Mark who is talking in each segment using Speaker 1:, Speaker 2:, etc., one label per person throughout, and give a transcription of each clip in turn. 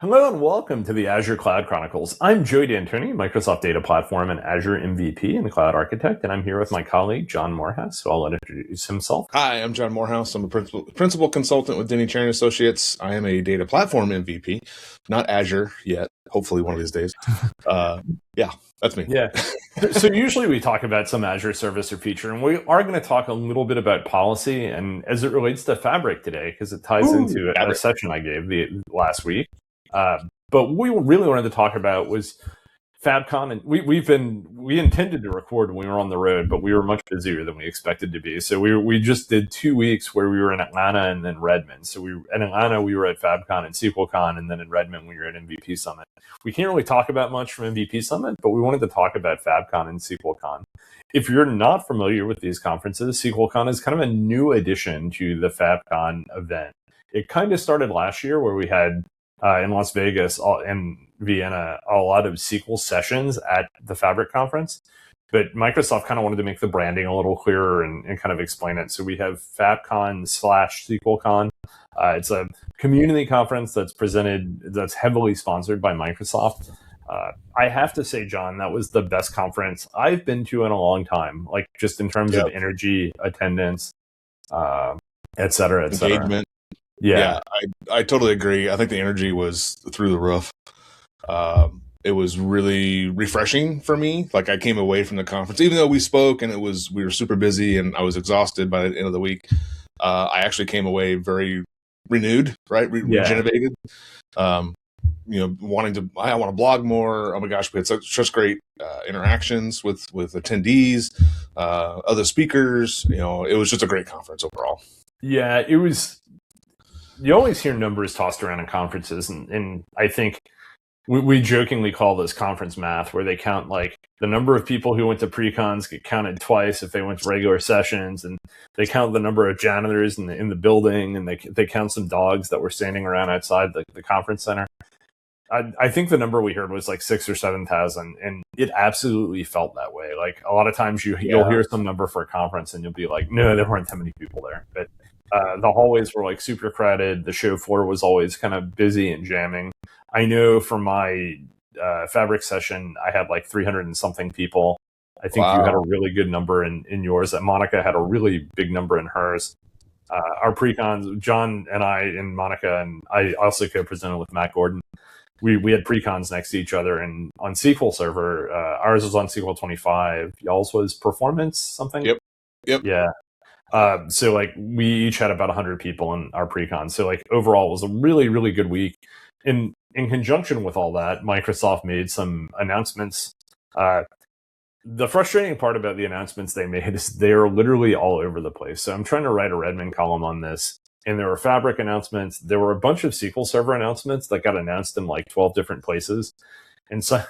Speaker 1: Hello and welcome to the Azure Cloud Chronicles. I'm Joey Dantoni, Microsoft Data Platform and Azure MVP and Cloud Architect, and I'm here with my colleague, John Morehouse, who I'll let introduce himself.
Speaker 2: Hi, I'm John Morehouse. I'm a principal consultant with Denny Cherry Associates. I am a data platform MVP, not Azure yet, hopefully one of these days. Yeah, that's me.
Speaker 1: Yeah. So usually we talk about some Azure service or feature, and we are going to talk a little bit about policy and as it relates to Fabric today, because it ties into a session I gave last week. But what we really wanted to talk about was FabCon, and we intended to record when we were on the road, but we were much busier than we expected to be. So we just did 2 weeks where we were in Atlanta and then Redmond. So in Atlanta we were at FabCon and SQLCon, and then in Redmond we were at MVP Summit. We can't really talk about much from MVP Summit, but we wanted to talk about FabCon and SQLCon. If you're not familiar with these conferences, SQLCon is kind of a new addition to the FabCon event. It kind of started last year where we had in Las Vegas and Vienna a lot of SQL sessions at the Fabric conference, but Microsoft kind of wanted to make the branding a little clearer and kind of explain it. So we have FabCon/SQLCon. It's a community conference that's heavily sponsored by Microsoft. I have to say, John, that was the best conference I've been to in a long time, like just in terms of energy, attendance, et cetera, et cetera.
Speaker 2: Engagement. Yeah, I totally agree. I think the energy was through the roof. It was really refreshing for me. Like I came away from the conference, even though we spoke and we were super busy and I was exhausted by the end of the week. I actually came away very renewed, right? Regenerated. I want to blog more. Oh my gosh, we had such great interactions with attendees, other speakers. It was just a great conference overall.
Speaker 1: Yeah, it was. You always hear numbers tossed around in conferences, and I think we jokingly call this conference math, where they count like the number of people who went to pre-cons get counted twice if they went to regular sessions, and they count the number of janitors in the building, and they count some dogs that were standing around outside the conference center. I think the number we heard was like 6,000 or 7,000, and it absolutely felt that way. Like a lot of times you'll hear some number for a conference, and you'll be like, no, there weren't that many people there, but the hallways were like super crowded. The show floor was always kind of busy and jamming. I know for my Fabric session, I had like 300 and something people. I think you had a really good number in yours. Monica had a really big number in hers. Our pre-cons, John and I and Monica, and I also co-presented with Matt Gordon. We had pre-cons next to each other, and on SQL Server, ours was on SQL 25. Y'all's was Performance something?
Speaker 2: Yep.
Speaker 1: Yeah. So like we each had about 100 people in our pre-con. So like overall it was a really, really good week. In conjunction with all that, Microsoft made some announcements. The frustrating part about the announcements they made is they are literally all over the place. So I'm trying to write a Redmond column on this, and there were Fabric announcements. There were a bunch of SQL Server announcements that got announced in like 12 different places. And so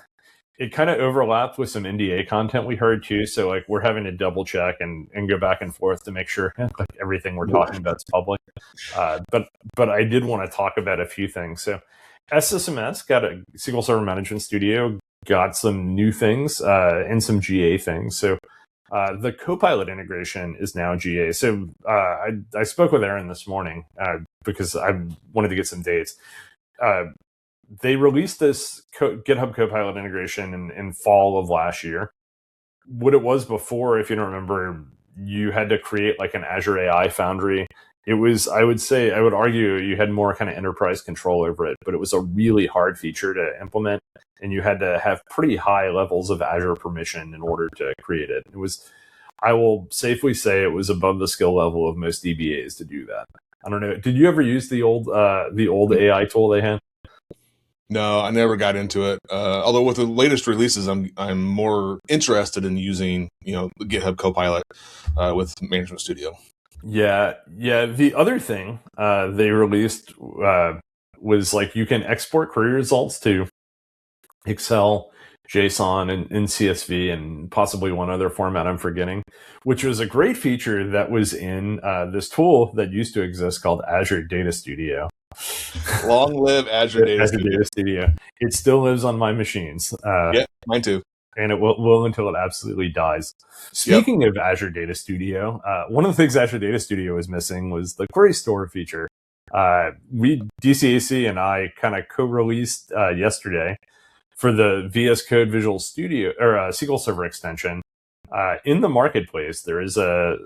Speaker 1: it kind of overlapped with some NDA content we heard too. So like we're having to double check and go back and forth to make sure like everything we're talking about is public. But I did want to talk about a few things. So SSMS got a SQL Server Management Studio, got some new things and some GA things. So the Copilot integration is now GA. So I spoke with Aaron this morning because I wanted to get some dates. They released this GitHub Copilot integration in fall of last year. What it was before, if you don't remember, you had to create like an Azure AI Foundry. It was, I would argue you had more kind of enterprise control over it, but it was a really hard feature to implement, and you had to have pretty high levels of Azure permission in order to create it. It was, I will safely say it was above the skill level of most DBAs to do that. I don't know. Did you ever use the old AI tool they had?
Speaker 2: No, I never got into it. Although with the latest releases, I'm more interested in using the GitHub Copilot with Management Studio.
Speaker 1: Yeah. The other thing they released was like you can export query results to Excel, JSON, and CSV, and possibly one other format I'm forgetting, which was a great feature that was in this tool that used to exist called Azure Data Studio.
Speaker 2: Long live Azure Data Studio.
Speaker 1: It still lives on my machines.
Speaker 2: Yeah, mine too.
Speaker 1: And it will until it absolutely dies. Speaking of Azure Data Studio, one of the things Azure Data Studio was missing was the query store feature. DCAC and I kind of co-released yesterday for the VS Code Visual Studio or SQL Server extension. In the marketplace, there is an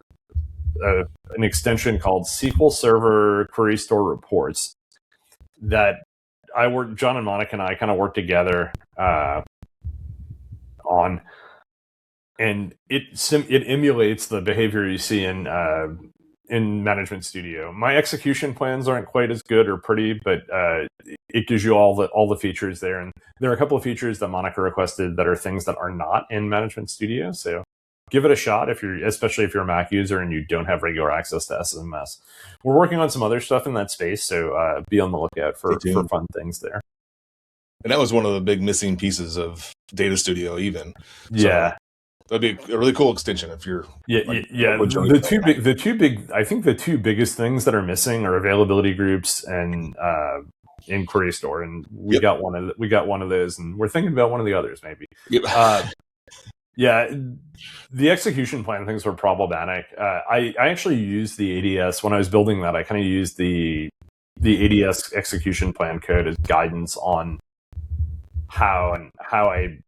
Speaker 1: extension called SQL Server Query Store Reports that John and Monica and I kind of work together on, and it emulates the behavior you see in Management Studio. My execution plans aren't quite as good or pretty, but it gives you all the features there. And there are a couple of features that Monica requested that are things that are not in Management Studio. So give it a shot especially if you're a Mac user and you don't have regular access to SMS. We're working on some other stuff in that space, so be on the lookout for fun things there.
Speaker 2: And that was one of the big missing pieces of Data Studio, even.
Speaker 1: Yeah.
Speaker 2: So that'd be a really cool extension if you're.
Speaker 1: The two biggest things that are missing are availability groups and in Query Store, and we got one of those, and we're thinking about one of the others maybe.
Speaker 2: Yep.
Speaker 1: Yeah, the execution plan things were problematic. I actually used the ADS when I was building that. I kind of used the ADS execution plan code as guidance on how I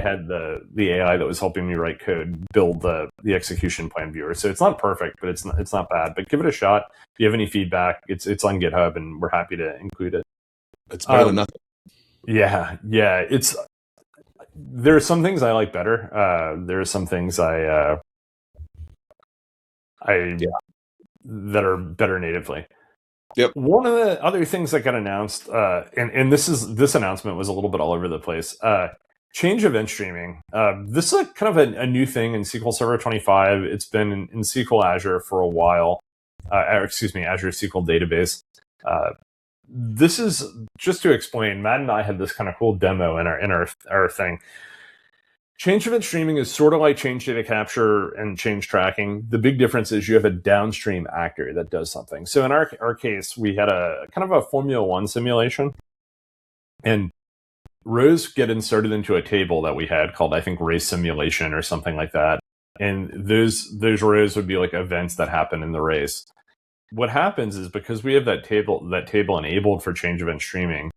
Speaker 1: had the AI that was helping me write code build the execution plan viewer. So it's not perfect, but it's not bad. But give it a shot. If you have any feedback, it's on GitHub, and we're happy to include it.
Speaker 2: It's better than nothing.
Speaker 1: Yeah. There are some things I like better. There are some things that are better natively.
Speaker 2: Yep.
Speaker 1: One of the other things that got announced, and this announcement was a little bit all over the place. Change event streaming. This is kind of a new thing in SQL Server 25. It's been in SQL Azure for a while. Azure SQL Database. This is just to explain. Matt and I had this kind of cool demo in our thing. Change event streaming is sort of like change data capture and change tracking. The big difference is you have a downstream actor that does something. So in our case, we had a kind of a Formula One simulation, and rows get inserted into a table that we had called, I think, race simulation or something like that. And those rows would be like events that happen in the race. What happens is, because we have that table enabled for change event streaming,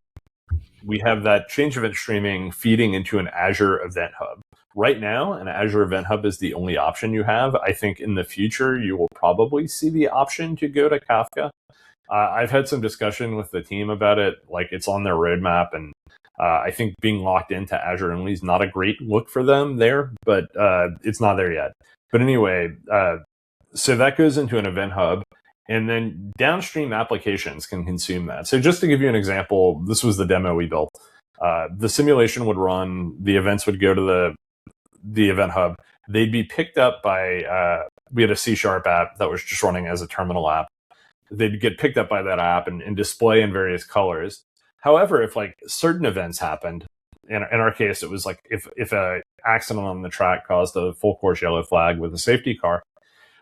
Speaker 1: we have that change event streaming feeding into an Azure Event Hub. Right now, an Azure Event Hub is the only option you have. I think in the future, you will probably see the option to go to Kafka. I've had some discussion with the team about it. Like, it's on their roadmap, and I think being locked into Azure only is not a great look for them there, but it's not there yet. But anyway, so that goes into an Event Hub, and then downstream applications can consume that. So just to give you an example, this was the demo we built. The simulation would run, the events would go to the Event Hub. They'd be picked up by, we had a C# app that was just running as a terminal app. They'd get picked up by that app and display in various colors. However, if like certain events happened, in our case, it was like if an accident on the track caused a full course yellow flag with a safety car,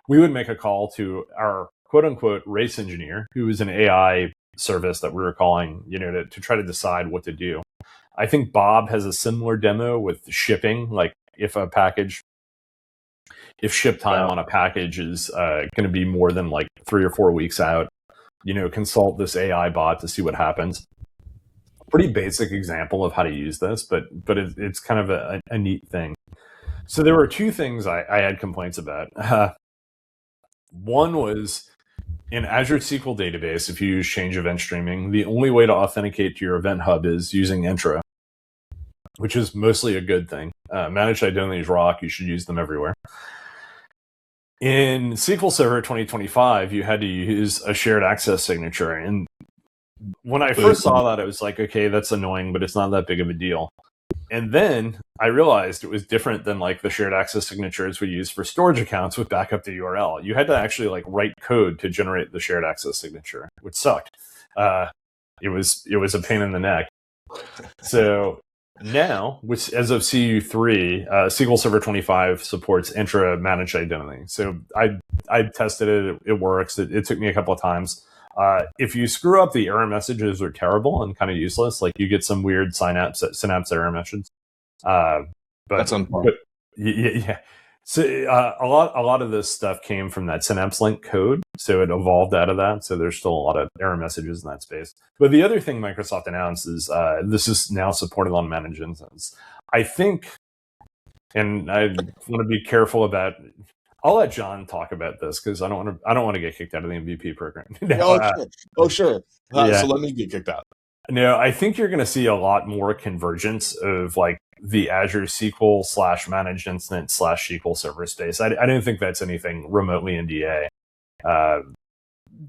Speaker 1: we would make a call to our quote unquote race engineer, who was an AI service that we were calling, to try to decide what to do. I think Bob has a similar demo with shipping. Like if ship time on a package is going to be more than like 3 or 4 weeks out, consult this AI bot to see what happens. Pretty basic example of how to use this, but it's kind of a neat thing. So there were two things I had complaints about. One was in Azure SQL Database, if you use change event streaming, the only way to authenticate to your Event Hub is using Intra, which is mostly a good thing. Managed identities rock. You should use them everywhere. In SQL Server 2025, you had to use a shared access signature. And when I first saw that, I was like, okay, that's annoying, but it's not that big of a deal. And then I realized it was different than like the shared access signatures we use for storage accounts with backup to URL. You had to actually like write code to generate the shared access signature, which sucked. It was a pain in the neck. So now, which as of CU3, SQL Server 25 supports intra managed identity. So I tested it. It works. It took me a couple of times. If you screw up, the error messages are terrible and kind of useless. Like you get some weird synapse error messages.
Speaker 2: That's unfortunate.
Speaker 1: Yeah. So a lot of this stuff came from that Synapse Link code, so it evolved out of that. So there's still a lot of error messages in that space. But the other thing Microsoft announced is this is now supported on managed instance. I think, and I want to be careful about. I'll let John talk about this because I don't want to get kicked out of the MVP program.
Speaker 2: Sure.
Speaker 1: Yeah.
Speaker 2: So let me get kicked out.
Speaker 1: No, I think you're going to see a lot more convergence of like the Azure SQL / managed instance / SQL Server space. I don't think that's anything remotely NDA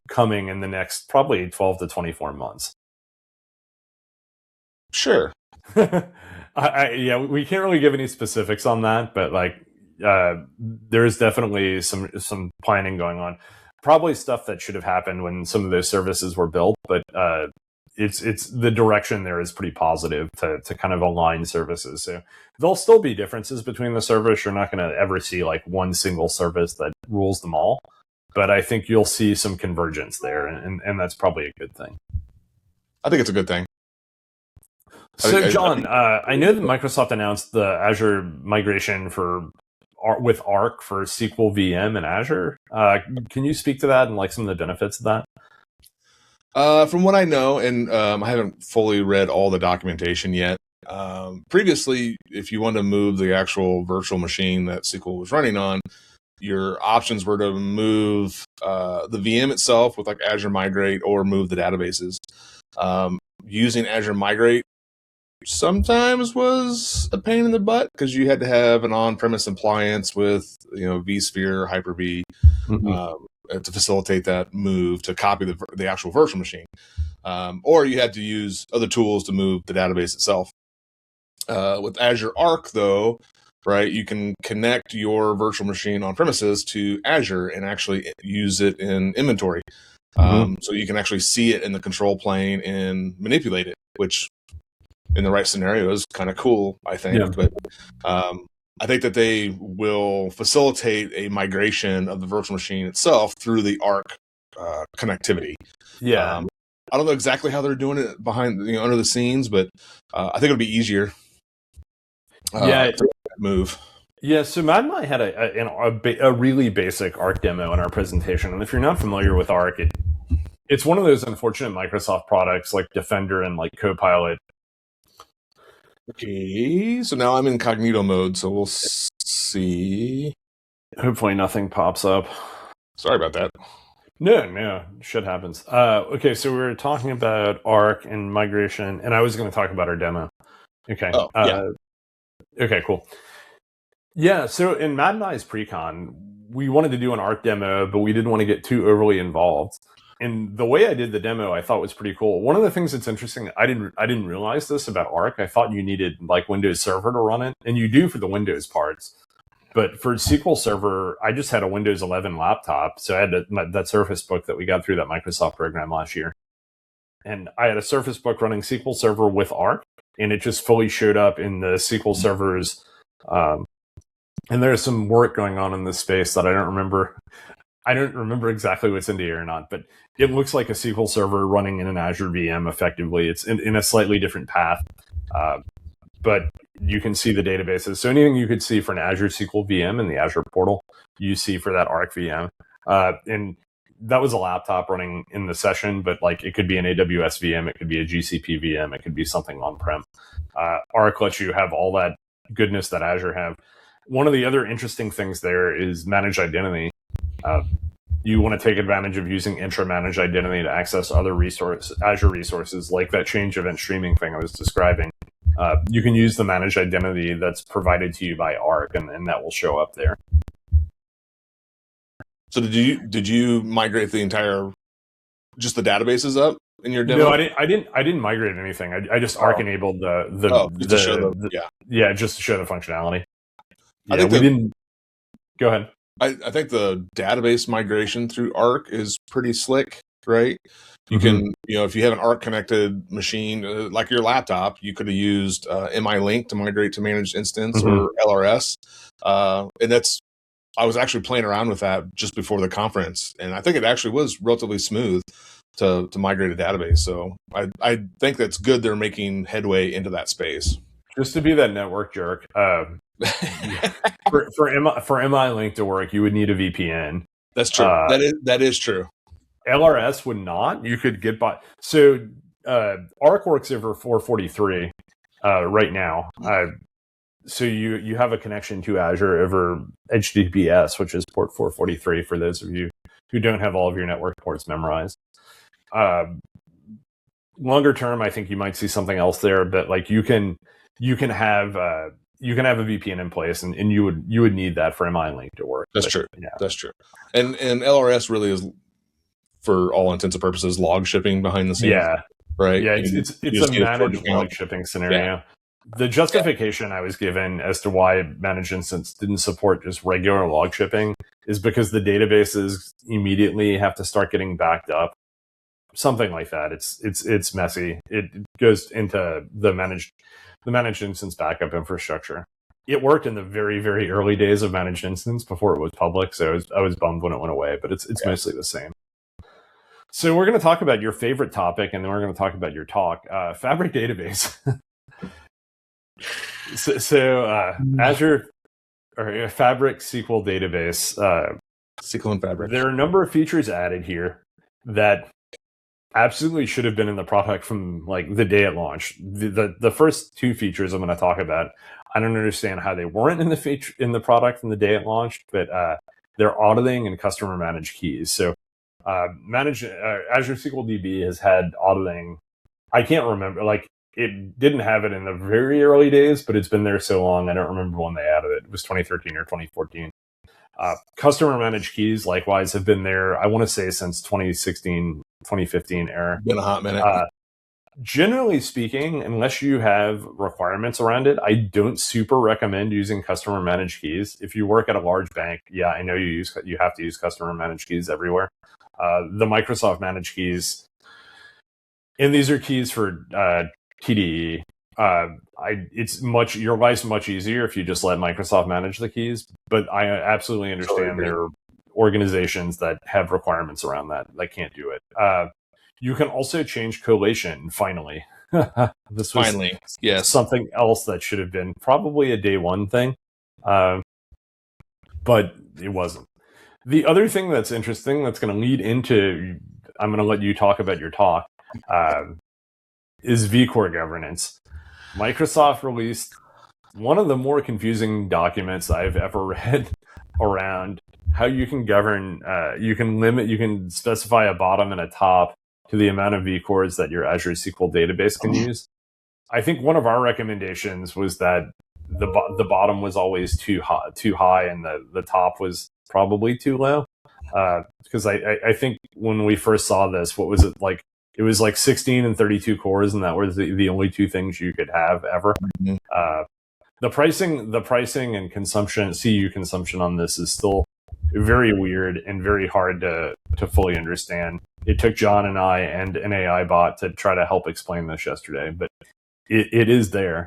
Speaker 1: coming in the next probably 12 to 24 months.
Speaker 2: Sure.
Speaker 1: Yeah, we can't really give any specifics on that, but like there's definitely some planning going on. Probably stuff that should have happened when some of those services were built, but it's the direction there is pretty positive to kind of align services. So there'll still be differences between the service. You're not going to ever see like one single service that rules them all, but I think you'll see some convergence there, and that's probably a good thing.
Speaker 2: I think it's a good thing.
Speaker 1: So John, I know that Microsoft announced the Azure migration with Arc for SQL VM and Azure. Can you speak to that and like some of the benefits of that?
Speaker 2: From what I know, and I haven't fully read all the documentation yet, previously, if you wanted to move the actual virtual machine that SQL was running on, your options were to move the VM itself with like Azure Migrate or move the databases. Using Azure Migrate sometimes was a pain in the butt because you had to have an on-premise appliance with vSphere, Hyper-V. To facilitate that move to copy the actual virtual machine, or you had to use other tools to move the database itself. With Azure Arc, though, right, you can connect your virtual machine on premises to Azure and actually use it in inventory. So you can actually see it in the control plane and manipulate it, which in the right scenario is kind of cool, I think. Yeah. But I think that they will facilitate a migration of the virtual machine itself through the Arc connectivity.
Speaker 1: Yeah.
Speaker 2: I don't know exactly how they're doing it behind, under the scenes, but I think it'll be easier.
Speaker 1: To
Speaker 2: move.
Speaker 1: Yeah, so Matt and I had a really basic Arc demo in our presentation, and if you're not familiar with Arc, it's one of those unfortunate Microsoft products like Defender and like Copilot.
Speaker 2: Okay, so now I'm in incognito mode, so we'll see.
Speaker 1: Hopefully nothing pops up.
Speaker 2: Sorry about that.
Speaker 1: No, shit happens. Okay, so we were talking about Arc and migration, and I was going to talk about our demo. Okay. Okay, cool. Yeah, so in Matt and I's pre-con, we wanted to do an Arc demo, but we didn't want to get too overly involved. And the way I did the demo, I thought was pretty cool. One of the things that's interesting, I didn't realize this about Arc. I thought you needed like Windows Server to run it, and you do for the Windows parts. But for SQL Server, I just had a Windows 11 laptop, so I had that Surface Book that we got through that Microsoft program last year. And I had a Surface Book running SQL Server with Arc, and it just fully showed up in the SQL servers. And there's some work going on in this space that I don't remember. I don't remember exactly what's in the air or not, but it looks like a SQL server running in an Azure VM effectively. It's in a slightly different path, but you can see the databases. So anything you could see for an Azure SQL VM in the Azure portal, you see for that Arc VM. And that was a laptop running in the session, but like it could be an AWS VM, it could be a GCP VM, it could be something on-prem. Arc lets you have all that goodness that Azure have. One of the other interesting things there is managed identity. You want to take advantage of using intra-managed identity to access other Azure resources, like that change event streaming thing I was describing. You can use the managed identity that's provided to you by Arc, and that will show up there.
Speaker 2: So did you migrate just the databases up in your demo?
Speaker 1: No, I didn't migrate anything. I just Arc enabled just to show the functionality. Yeah, we didn't. Go ahead.
Speaker 2: I think the database migration through Arc is pretty slick, right? You can, if you have an Arc connected machine, like your laptop, you could have used MI Link to migrate to managed instance or LRS. And I was actually playing around with that just before the conference, and I think it actually was relatively smooth to migrate a database. So I think that's good. They're making headway into that space.
Speaker 1: Just to be that network jerk, For MI Link to work, you would need a VPN.
Speaker 2: That's true. That is true.
Speaker 1: LRS would not. You could get by. So Arc works over 443 right now. So you have a connection to Azure over HTTPS, which is port 443 for those of you who don't have all of your network ports memorized. Longer term, I think you might see something else there, but like you can have a VPN in place, and you would need that for MI Link to work.
Speaker 2: That's true. Yeah. That's true. And LRS really is, for all intents and purposes, log shipping behind the scenes.
Speaker 1: Yeah.
Speaker 2: Right.
Speaker 1: Yeah. It's a managed log shipping scenario. Yeah. The justification I was given as to why Managed Instance didn't support just regular log shipping is because the databases immediately have to start getting backed up. Something like that. It's messy. It goes into the managed instance backup infrastructure. It worked in the very, very early days of Managed Instance before it was public, so I was bummed when it went away, but it's mostly the same. So we're going to talk about your favorite topic, and then we're going to talk about your talk, Fabric Database. So Azure or Fabric SQL Database.
Speaker 2: SQL and Fabric.
Speaker 1: There are a number of features added here that absolutely should have been in the product from like the day it launched. The first two features I'm going to talk about, I don't understand how they weren't in the product from the day it launched, but they're auditing and customer managed keys. So Azure SQL DB has had auditing. I can't remember, like it didn't have it in the very early days, but it's been there so long. I don't remember when they added it. It was 2013 or 2014. Customer managed keys likewise have been there, I want to say, since 2016, 2015 era.
Speaker 2: Been a hot minute.
Speaker 1: Generally speaking, unless you have requirements around it, I don't super recommend using customer managed keys. If you work at a large bank, yeah, I know you have to use customer managed keys everywhere. The Microsoft managed keys, and these are keys for TDE. Your life's much easier if you just let Microsoft manage the keys, but I absolutely understand there are organizations that have requirements around that can't do it. You can also change collation, finally. This was
Speaker 2: yes,
Speaker 1: something else that should have been probably a day one thing, but it wasn't. The other thing that's interesting that's going to lead into, I'm going to let you talk about your talk, is vCore governance. Microsoft released one of the more confusing documents I've ever read around how you can govern, you can specify a bottom and a top to the amount of vCores that your Azure SQL database can use. I think one of our recommendations was that the bottom was always too high and the top was probably too low. Because I think when we first saw this, what was it like? It was like 16 and 32 cores, and that was the only two things you could have ever. Mm-hmm. The pricing and consumption, CU consumption on this is still very weird and very hard to fully understand. It took John and I and an AI bot to try to help explain this yesterday, but it is there.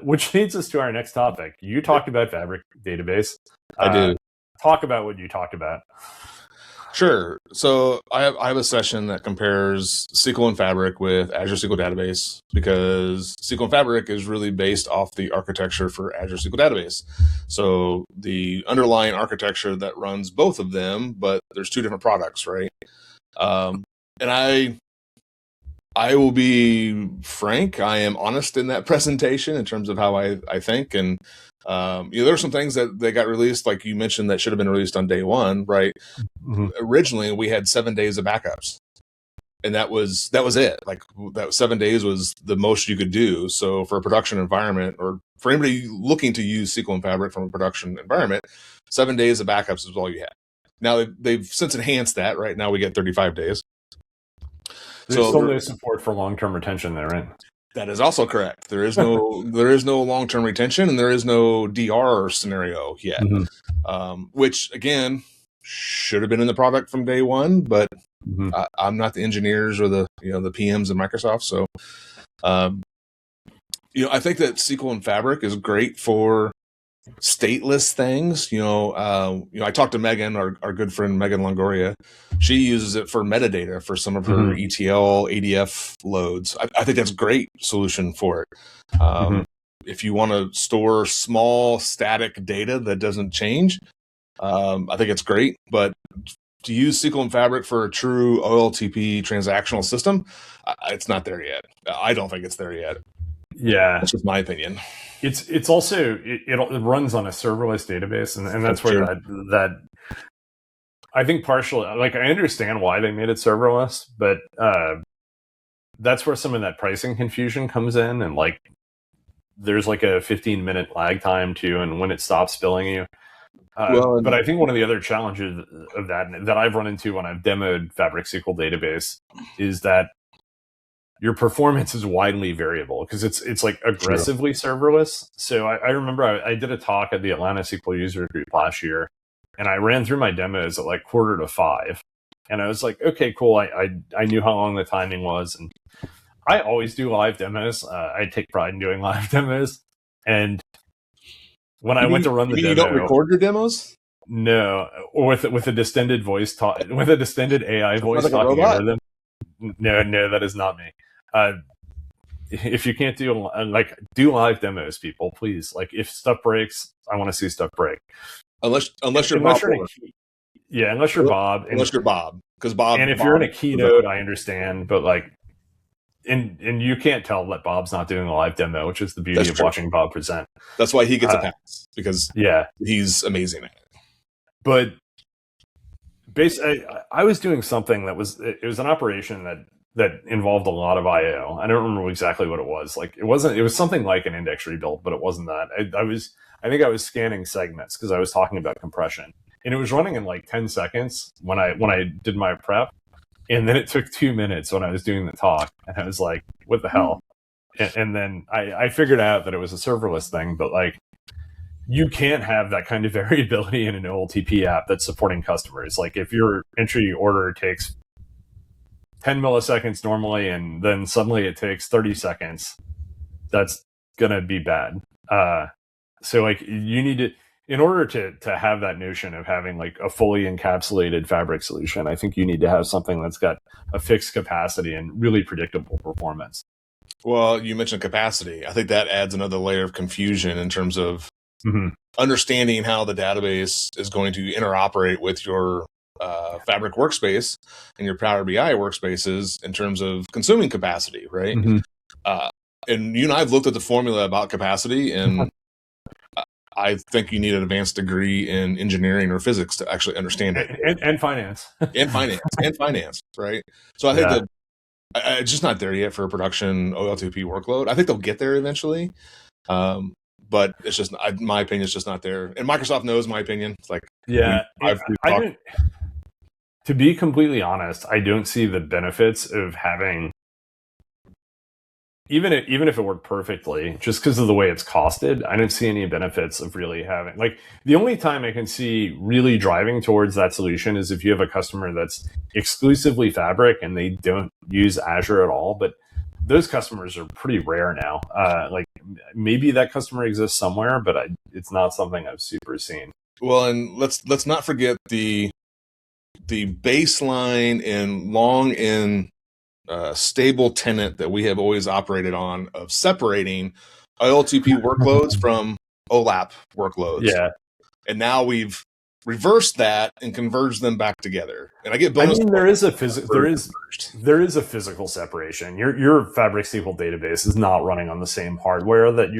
Speaker 1: Which leads us to our next topic. You talked about Fabric Database.
Speaker 2: I did.
Speaker 1: Talk about what you talked about.
Speaker 2: Sure. So I have a session that compares SQL and Fabric with Azure SQL Database, because SQL and Fabric is really based off the architecture for Azure SQL Database. So the underlying architecture that runs both of them, but there's two different products, right? And I will be frank. I am honest in that presentation in terms of how I think. And there are some things that they got released, like you mentioned, that should have been released on day one, right? Mm-hmm. Originally, we had 7 days of backups, and that was it. Like that 7 days was the most you could do. So for a production environment, or for anybody looking to use SQL and Fabric from a production environment, 7 days of backups is all you had. Now they've since enhanced that. Right now we get 35 days.
Speaker 1: There's still no support for long-term retention there, right?
Speaker 2: That is also correct. There is no long-term retention, and there is no DR scenario yet, which again should have been in the product from day one. But I'm not the engineers or the PMs in Microsoft, so I think that SQL and Fabric is great for stateless things. I talked to Megan, our good friend Megan Longoria. She uses it for metadata for some of her ETL ADF loads. I think that's a great solution for it. if you want to store small static data that doesn't change, I think it's great. But to use SQL and Fabric for a true OLTP transactional system, it's not there yet. I don't think it's there yet.
Speaker 1: Yeah,
Speaker 2: that's just my opinion.
Speaker 1: It's also it runs on a serverless database, and that's where that I think partially, like, I understand why they made it serverless, but that's where some of that pricing confusion comes in, and like there's like a 15-minute lag time too, and when it stops billing you. But I think one of the other challenges of that I've run into when I've demoed Fabric SQL database is that your performance is widely variable because it's like aggressively serverless. So I remember I did a talk at the Atlanta SQL user group last year, and I ran through my demos at like 4:45, and I was like, okay, cool. I knew how long the timing was, and I always do live demos. I take pride in doing live demos, and when I went to run the demo,
Speaker 2: you don't record your demos?
Speaker 1: No, or with a distended voice with a distended AI voice talking over them. No, that is not me. If you can't do live demos, people, please. Like, if stuff breaks, I want to see stuff break.
Speaker 2: Unless you're Bob.
Speaker 1: Unless you're Bob.
Speaker 2: Unless you're Bob, because Bob.
Speaker 1: And if you're in a keynote, I understand, but like, and you can't tell that Bob's not doing a live demo, which is the beauty of watching Bob present.
Speaker 2: That's why he gets a pass, because he's amazing at it. But
Speaker 1: basically, I was doing something that was an operation that involved a lot of I/O. I don't remember exactly what it was. Like, it was something like an index rebuild, but it wasn't that. I think I was scanning segments because I was talking about compression, and it was running in like 10 seconds when I did my prep, and then it took 2 minutes when I was doing the talk, and I was like, what the hell? And then I figured out that it was a serverless thing, but like, you can't have that kind of variability in an OLTP app that's supporting customers. Like, if your entry order takes 10 milliseconds normally, and then suddenly it takes 30 seconds, that's going to be bad. So like, you need to, in order to have that notion of having like a fully encapsulated Fabric solution, I think you need to have something that's got a fixed capacity and really predictable performance.
Speaker 2: Well, you mentioned capacity. I think that adds another layer of confusion in terms of understanding how the database is going to interoperate with your Fabric workspace and your Power BI workspaces in terms of consuming capacity, right? And you and I have looked at the formula about capacity, and I think you need an advanced degree in engineering or physics to actually understand it.
Speaker 1: And finance.
Speaker 2: and finance, right? So I think that it's just not there yet for a production OLTP workload. I think they'll get there eventually. But it's just, my opinion is just not there. And Microsoft knows my opinion. It's like,
Speaker 1: to be completely honest, I don't see the benefits of having, even if it worked perfectly, just because of the way it's costed, I don't see any benefits of really having, like, the only time I can see really driving towards that solution is if you have a customer that's exclusively Fabric and they don't use Azure at all. But those customers are pretty rare now. Like, maybe that customer exists somewhere, but it's not something I've super seen.
Speaker 2: Well, and let's not forget the baseline and long and stable tenet that we have always operated on of separating OLTP workloads from OLAP workloads.
Speaker 1: Yeah,
Speaker 2: and now we've reversed that and converged them back together. And I get bonus.
Speaker 1: I mean, there is a physical separation. Your Fabric SQL database is not running on the same hardware that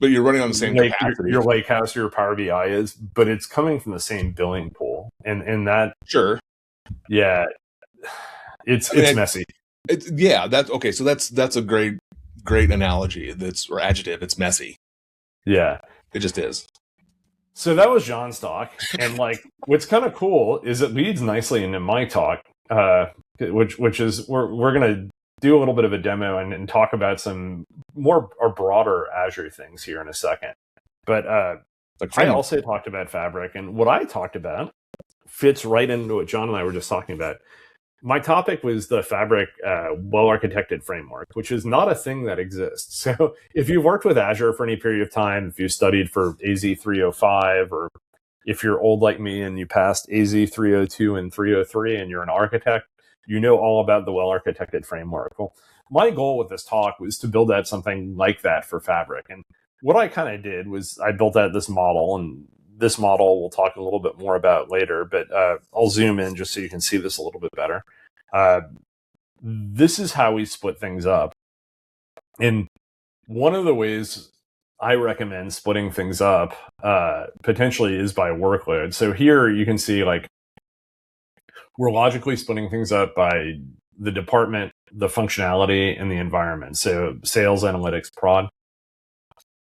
Speaker 2: but you're running on the same capacity.
Speaker 1: Your Lakehouse, your Power BI is, but it's coming from the same billing pool, and that it's messy.
Speaker 2: That's okay. So that's a great analogy. Or adjective. It's messy.
Speaker 1: Yeah,
Speaker 2: it just is.
Speaker 1: So that was John's talk, and like, what's kind of cool is it leads nicely into my talk, which is we're gonna do a little bit of a demo and talk about some more or broader Azure things here in a second. But I also talked about Fabric, and what I talked about fits right into what John and I were just talking about. My topic was the Fabric well-architected framework, which is not a thing that exists. So if you've worked with Azure for any period of time, if you studied for AZ 305, or if you're old like me and you passed AZ 302 and 303 and you're an architect, you know all about the well-architected framework. Well, my goal with this talk was to build out something like that for Fabric. And what I kind of did was I built out this model, and this model we'll talk a little bit more about later, but I'll zoom in just so you can see this a little bit better. This is how we split things up. And one of the ways I recommend splitting things up potentially is by workload. So here you can see like we're logically splitting things up by the department, the functionality, and the environment. So sales, analytics, prod,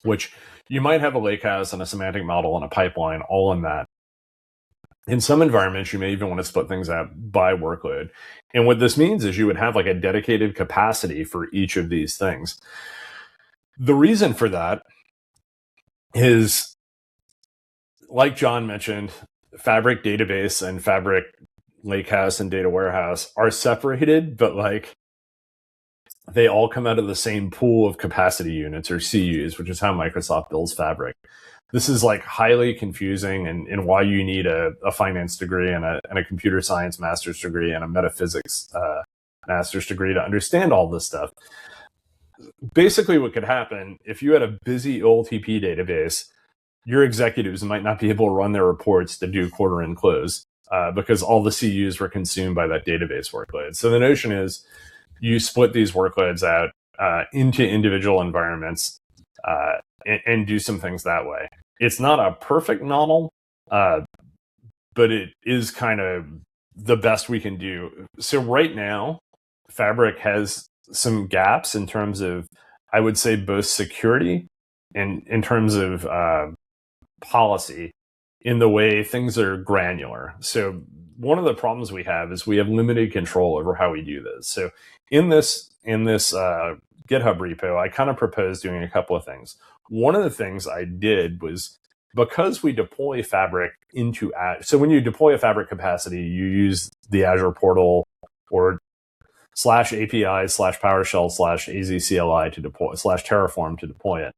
Speaker 1: which you might have a lakehouse and a semantic model and a pipeline all in that. In some environments, you may even want to split things out by workload. And what this means is you would have like a dedicated capacity for each of these things. The reason for that is, like John mentioned, Fabric database and Fabric lakehouse and data warehouse are separated, but like they all come out of the same pool of capacity units or CUs, which is how Microsoft builds Fabric. This is like highly confusing, and why you need a finance degree and a computer science master's degree and a metaphysics master's degree to understand all this stuff. Basically, what could happen if you had a busy OLTP database, your executives might not be able to run their reports to do quarter end close because all the CUs were consumed by that database workload. So the notion is you split these workloads out into individual environments and do some things that way. It's not a perfect model, but it is kind of the best we can do. So right now, Fabric has some gaps in terms of, I would say, both security and in terms of policy in the way things are granular. So one of the problems we have is we have limited control over how we do this. So in this GitHub repo, I kind of proposed doing a couple of things. One of the things I did was, because we deploy Fabric into Azure, so when you deploy a Fabric capacity, you use the Azure portal or /API/PowerShell/AZCLI to deploy /Terraform to deploy it.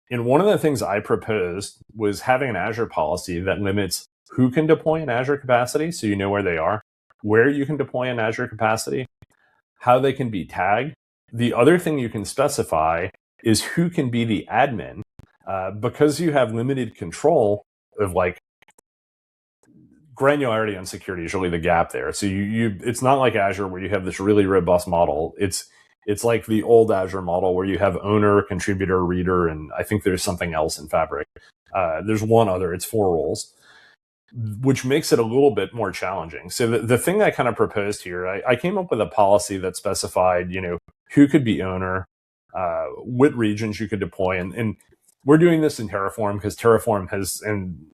Speaker 1: And one of the things I proposed was having an Azure policy that limits who can deploy an Azure capacity, so you know where they are, where you can deploy an Azure capacity, how they can be tagged. The other thing you can specify is who can be the admin, because you have limited control of like granularity and security is really the gap there. So it's not like Azure where you have this really robust model. It's like the old Azure model where you have owner, contributor, reader, and I think there's something else in Fabric. There's one other, it's 4 roles, which makes it a little bit more challenging. So the thing I kind of proposed here, I came up with a policy that specified, who could be owner, what regions you could deploy. And we're doing this in Terraform because Terraform has, and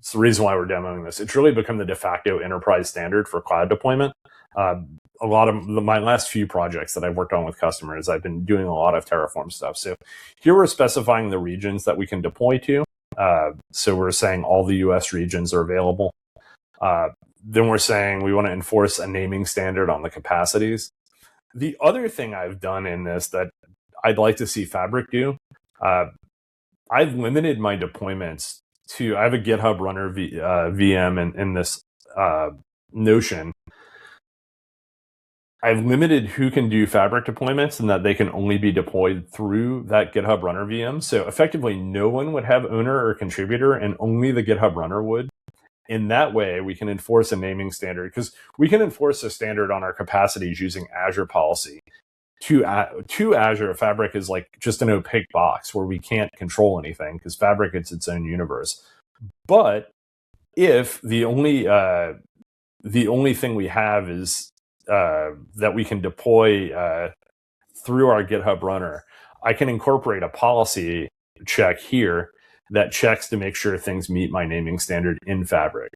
Speaker 1: it's the reason why we're demoing this, it's really become the de facto enterprise standard for cloud deployment. A lot of my last few projects that I've worked on with customers, I've been doing a lot of Terraform stuff. So here we're specifying the regions that we can deploy to. So we're saying all the US regions are available. Then we're saying we want to enforce a naming standard on the capacities. The other thing I've done in this that I'd like to see Fabric do, I've limited my deployments to, I have a GitHub runner VM in this Notion. I've limited who can do Fabric deployments and that they can only be deployed through that GitHub runner VM. So effectively, no one would have owner or contributor, and only the GitHub runner would. In that way, we can enforce a naming standard, because we can enforce a standard on our capacities using Azure policy. To Azure, Fabric is like just an opaque box where we can't control anything because Fabric is its own universe. But if the only thing we have is that we can deploy through our GitHub runner, I can incorporate a policy check here that checks to make sure things meet my naming standard in Fabric.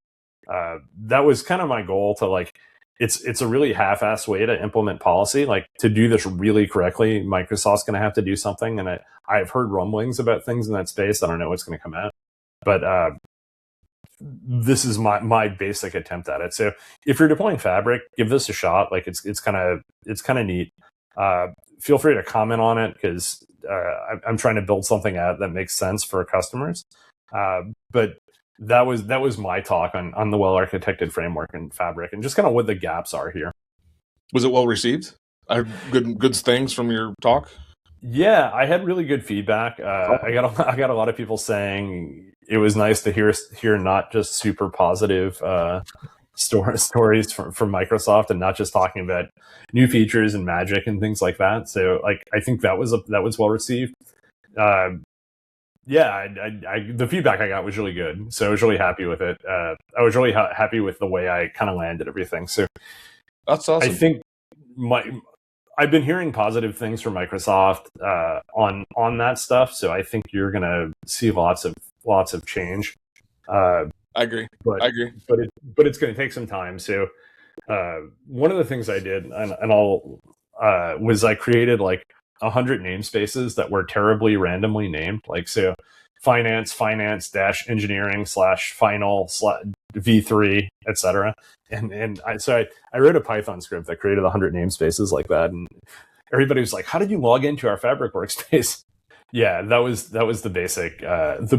Speaker 1: That was kind of my goal to like, it's a really half-assed way to implement policy. Like, to do this really correctly, Microsoft's going to have to do something. And I've heard rumblings about things in that space. I don't know what's going to come out, but this is my basic attempt at it. So if you're deploying Fabric, give this a shot. Like, it's kind of neat. Feel free to comment on it, because I'm trying to build something out that makes sense for customers. But that was my talk on the well-architected framework in Fabric and just kind of what the gaps are here.
Speaker 2: Was it well received? I heard good things from your talk.
Speaker 1: Yeah, I had really good feedback. I got a lot of people saying it was nice to hear not just super positive stories from Microsoft, and not just talking about new features and magic and things like that. So like I think that was well received. Yeah, the feedback I got was really good, so I was really happy with it. I was really happy with the way I kind of landed everything. So
Speaker 2: That's awesome.
Speaker 1: I think I've been hearing positive things from Microsoft on that stuff, so I think you're gonna see lots of change.
Speaker 2: I agree.
Speaker 1: But it's going to take some time. So one of the things I did, and I'll was I created like 100 namespaces that were terribly randomly named, like so finance dash engineering slash final slash v3 etc. And I wrote a Python script that created 100 namespaces like that, and everybody was like, how did you log into our Fabric workspace? Yeah, that was the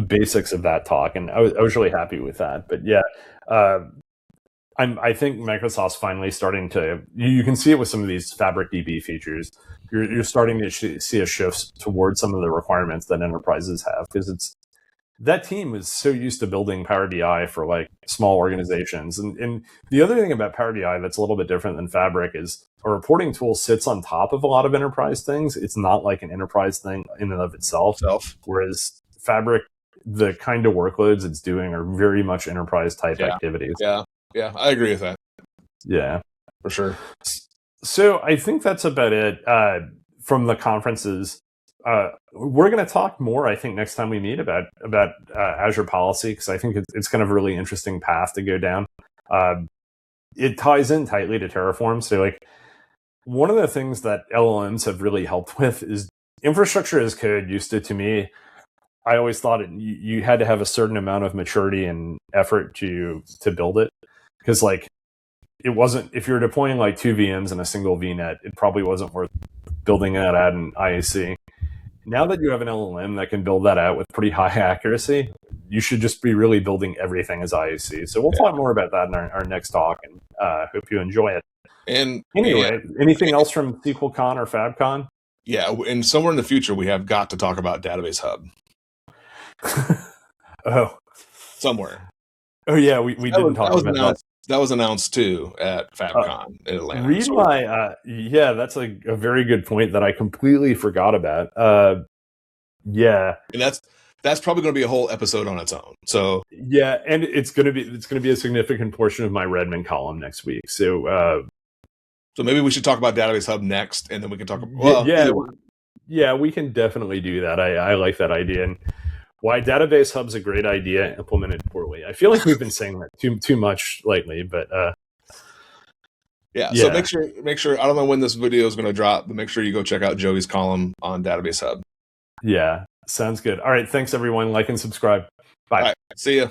Speaker 1: basics of that talk, and I was really happy with that. But yeah, I think Microsoft's finally starting to. You can see it with some of these Fabric DB features. You're starting to see a shift towards some of the requirements that enterprises have, because that team is so used to building Power BI for like small organizations. And the other thing about Power BI that's a little bit different than Fabric is a reporting tool sits on top of a lot of enterprise things. It's not like an enterprise thing in and of itself. Whereas Fabric, the kind of workloads it's doing are very much enterprise type activities.
Speaker 2: Yeah, I agree with that.
Speaker 1: Yeah,
Speaker 2: for sure.
Speaker 1: So I think that's about it from the conferences. We're going to talk more, I think, next time we meet about Azure policy, because I think it's kind of a really interesting path to go down. It ties in tightly to Terraform. So, like, one of the things that LLMs have really helped with is infrastructure as code. Used to me, I always thought you had to have a certain amount of maturity and effort to build it, because like it wasn't, if you're deploying like 2 VMs in a single VNet, it probably wasn't worth building that out in IAC. Now that you have an LLM that can build that out with pretty high accuracy, you should just be really building everything as IAC. So we'll talk more about that in our next talk, and hope you enjoy it.
Speaker 2: And
Speaker 1: anyway, anything else from SQLCon or FabCon?
Speaker 2: Yeah, and somewhere in the future, we have got to talk about Database Hub. Somewhere.
Speaker 1: Oh yeah, we didn't talk about that.
Speaker 2: That was announced too at FabCon in Atlanta.
Speaker 1: Read my yeah, that's a very good point that I completely forgot about. Yeah,
Speaker 2: and that's probably going to be a whole episode on its own. So
Speaker 1: yeah, and it's going to be a significant portion of my Redmond column next week. So
Speaker 2: maybe we should talk about Database Hub next, and then we can talk.
Speaker 1: Yeah, we can definitely do that. I like that idea. And why Database Hub's a great idea, implemented poorly. I feel like we've been saying that too much lately, but
Speaker 2: yeah. So make sure. I don't know when this video is going to drop, but make sure you go check out Joey's column on Database Hub.
Speaker 1: Yeah, sounds good. All right, thanks everyone. Like and subscribe. Bye.
Speaker 2: All right, see ya.